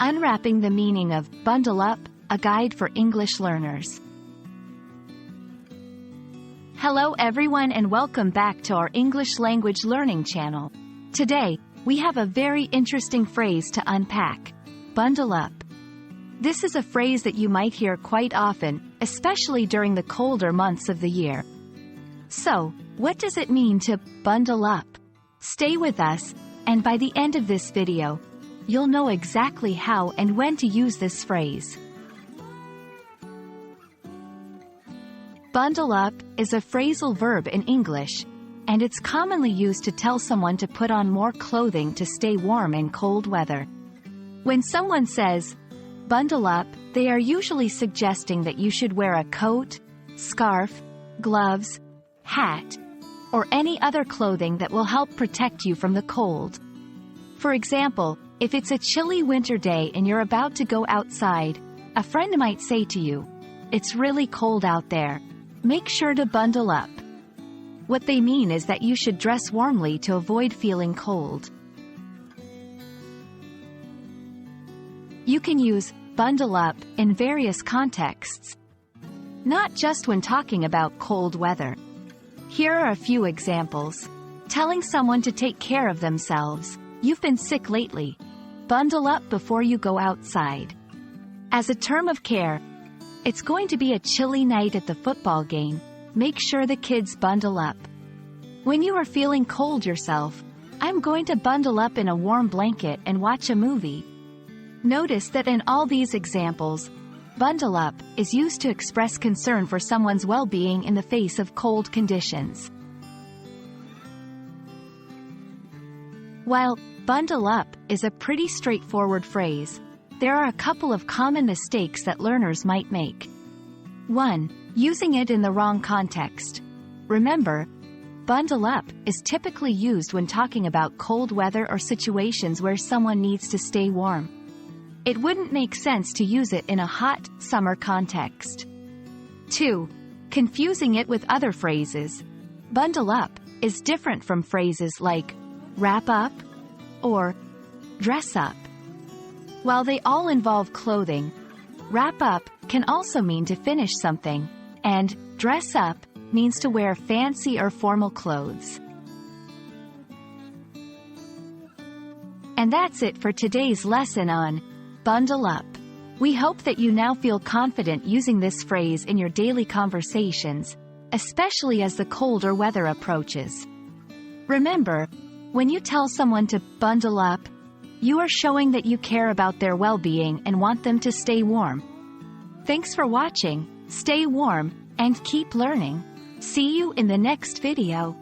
Unwrapping the meaning of bundle up, a guide for English learners. Hello everyone and welcome back to our English language learning channel. Today, we have a very interesting phrase to unpack. Bundle up. This is a phrase that you might hear quite often, especially during the colder months of the year. So, what does it mean to bundle up? Stay with us, and by the end of this video, you'll know exactly how and when to use this phrase. Bundle up is a phrasal verb in English, and it's commonly used to tell someone to put on more clothing to stay warm in cold weather. When someone says, bundle up, they are usually suggesting that you should wear a coat, scarf, gloves, hat, or any other clothing that will help protect you from the cold. For example, if it's a chilly winter day and you're about to go outside, a friend might say to you, "It's really cold out there. Make sure to bundle up." What they mean is that you should dress warmly to avoid feeling cold. You can use bundle up in various contexts, not just when talking about cold weather. Here are a few examples. Telling someone to take care of themselves. You've been sick lately. Bundle up before you go outside. As a term of care, it's going to be a chilly night at the football game. Make sure the kids bundle up. When you are feeling cold yourself, I'm going to bundle up in a warm blanket and watch a movie. Notice that in all these examples, bundle up is used to express concern for someone's well-being in the face of cold conditions. While bundle up is a pretty straightforward phrase, there are a couple of common mistakes that learners might make. 1. Using it in the wrong context. Remember, bundle up is typically used when talking about cold weather or situations where someone needs to stay warm. It wouldn't make sense to use it in a hot, summer context. 2. Confusing it with other phrases. Bundle up is different from phrases like wrap up or dress up. While they all involve clothing, wrap up can also mean to finish something, and dress up means to wear fancy or formal clothes. And that's it for today's lesson on bundle up. We hope that you now feel confident using this phrase in your daily conversations, especially as the colder weather approaches. Remember, when you tell someone to bundle up, you are showing that you care about their well-being and want them to stay warm. Thanks for watching, stay warm, and keep learning. See you in the next video.